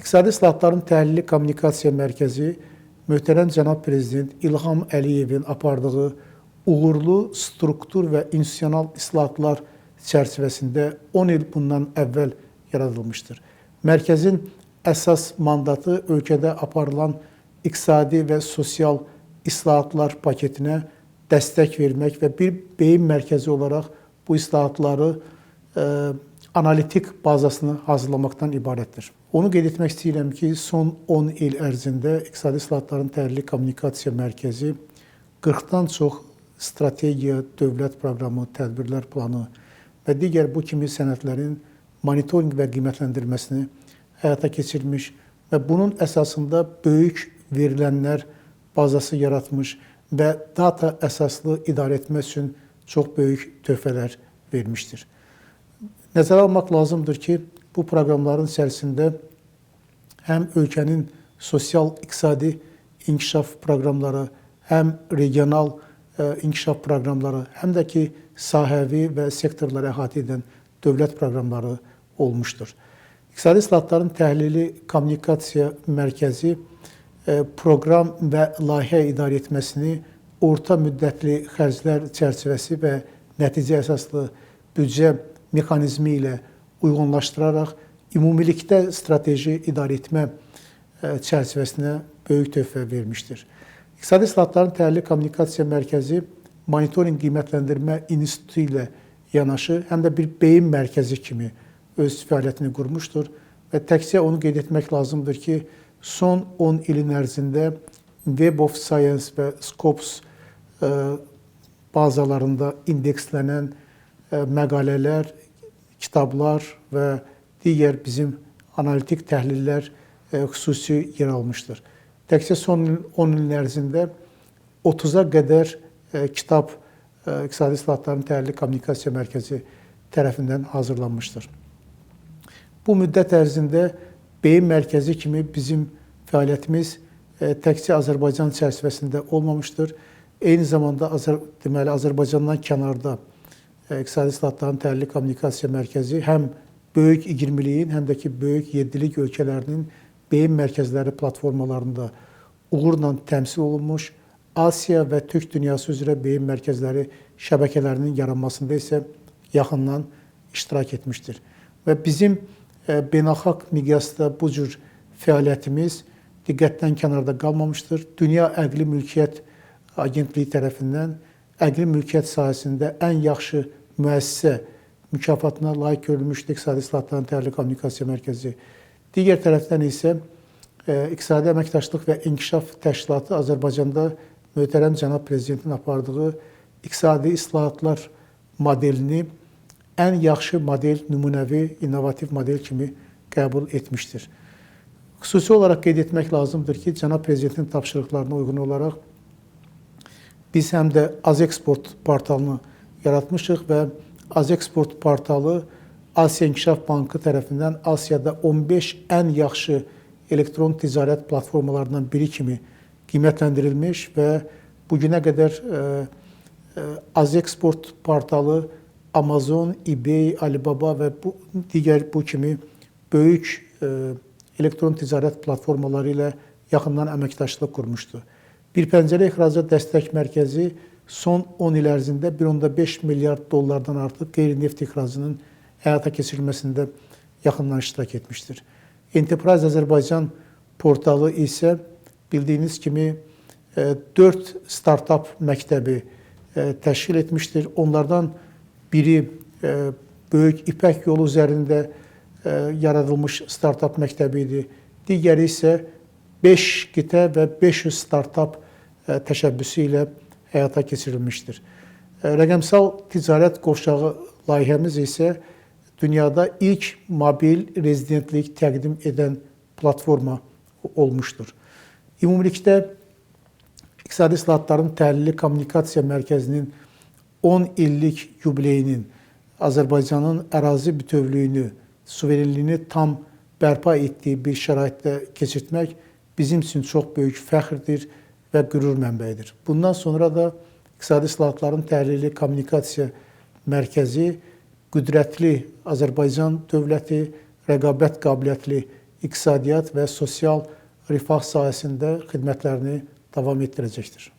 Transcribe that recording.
İqtisadi İslahatların Təhlili Kommunikasiya Mərkəzi möhtərəm cənab Prezident İlham Əliyevin apardığı uğurlu struktur və institusional islahatlar çərçivəsində 10 il bundan əvvəl yaradılmışdır. Mərkəzin əsas mandatı ölkədə aparılan iqtisadi və sosial islahatlar paketinə dəstək vermək və bir beyin mərkəzi olaraq bu islahatları analitik bazasını hazırlamaqdan ibarətdir. Onu qeyd etmək istəyirəm ki, son 10 il ərzində İqtisadi İslahatların Təhlili Kommunikasiya Mərkəzi 40-dan çox strategiya, dövlət proqramı, tədbirlər planı və digər bu kimi sənədlərin monitorinq və qiymətləndirməsini həyata keçirmiş və bunun əsasında böyük verilənlər bazası yaratmış və data əsaslı idarə etmə üçün çox böyük töhfələr vermişdir. Nəzərə almaq lazımdır ki, bu proqramların içərisində həm ölkənin sosial-iqtisadi inkişaf proqramları, həm regional inkişaf proqramları, həm də ki, sahəvi və sektorları əhatə edən dövlət proqramları olmuşdur. İqtisadi İslahatların Təhlili Kommunikasiya Mərkəzi proqram və layihə idarə etməsini orta müddətli xərclər çərçivəsi və nəticə əsaslı büdcə mexanizmi ilə uyğunlaşdıraraq ümumilikdə strateji idarə etmə çərçivəsinə böyük töhfə vermişdir. İqtisadi İslahatların Təhlili Kommunikasiya Mərkəzi monitorinq qiymətləndirmə institutu ilə yanaşı, həm də bir beyin mərkəzi kimi öz fəaliyyətini qurmuşdur və təkcə onu qeyd etmək lazımdır ki, son 10 ilin ərzində Web of Science və Scopus bazalarında indekslənən məqalələr, kitablar və digər bizim analitik təhlillər xüsusi yer almışdır. Təkcə son 10 ilin ərzində 30-a qədər kitab İqtisadi İslahatların Təhlili Kommunikasiya Mərkəzi tərəfindən hazırlanmışdır. Bu müddət ərzində beyin mərkəzi kimi bizim fəaliyyətimiz təkcə Azərbaycan çərçivəsində olmamışdır. Eyni zamanda Azərbaycandan kənarda İqtisadi İslahatların Təhlili Kommunikasiya Mərkəzi həm böyük 20-liyin, həm də ki, böyük 7-lik ölkələrinin beyin mərkəzləri platformalarında uğurla təmsil olunmuş, Asiya və Türk dünyası üzrə beyin mərkəzləri şəbəkələrinin yaranmasında isə yaxından iştirak etmişdir. Və bizim beynəlxalq miqyasda bu cür fəaliyyətimiz diqqətdən kənarda qalmamışdır. Dünya Əqli Mülkiyyət Agentliyi tərəfindən əqli mülkiyyət sahəsində ən yaxşı müəssisə mükafatına layiq görülmüşdür İqtisadi İslahatların Təhlili Kommunikasiya Mərkəzi. Digər tərəfdən isə İqtisadi Əməkdaşlıq və İnkişaf Təşkilatı Azərbaycanda möhtərəm cənab Prezidentin apardığı İqtisadi İslahatlar modelini ən yaxşı model, nümunəvi, innovativ model kimi qəbul etmişdir. Xüsusi olaraq qeyd etmək lazımdır ki, cənab Prezidentin tapşırıqlarına uyğun olaraq biz həm də Azeksport portalını yaratmışıq və Azeksport portalı Asiya İnkişaf Bankı tərəfindən Asiyada 15 ən yaxşı elektron ticarət platformalarından biri kimi qiymətləndirilmiş və bugünə qədər Azeksport portalı Amazon, eBay, Alibaba və digər bu kimi böyük elektron ticarət platformaları ilə yaxından əməkdaşlıq qurmuşdur. Bir pəncərə ixracat dəstək mərkəzi son 10 il ərzində 1,5 milyard dollardan artıq qeyri-neft ixracının həyata keçirilməsində yaxından iştirak etmişdir. Enterprise Azərbaycan portalı isə bildiyiniz kimi 4 startup məktəbi təşkil etmişdir. Onlardan biri böyük İpək yolu üzərində yaradılmış startup məktəbi idi. Digəri isə 5 qitə və 500 startup təşəbbüsü ilə həyata keçirilmişdir. Rəqəmsal ticarət qovşağı layihəmiz isə dünyada ilk mobil rezidentlik təqdim edən platforma olmuşdur. Ümumilikdə İqtisadi İslahatların Təhlili Kommunikasiya Mərkəzinin 10 illik yubileyinin Azərbaycanın ərazi bütövlüyünü, suverenliyini tam bərpa etdiyi bir şəraitdə keçirtmək bizim üçün çox böyük fəxrdir və qürur mənbəyidir. Bundan sonra da İqtisadi İslahatların Təhlili Kommunikasiya Mərkəzi qüdrətli Azərbaycan dövləti, rəqabət qabiliyyətli iqtisadiyyat və sosial rifah sahəsində xidmətlərini davam etdirəcəkdir.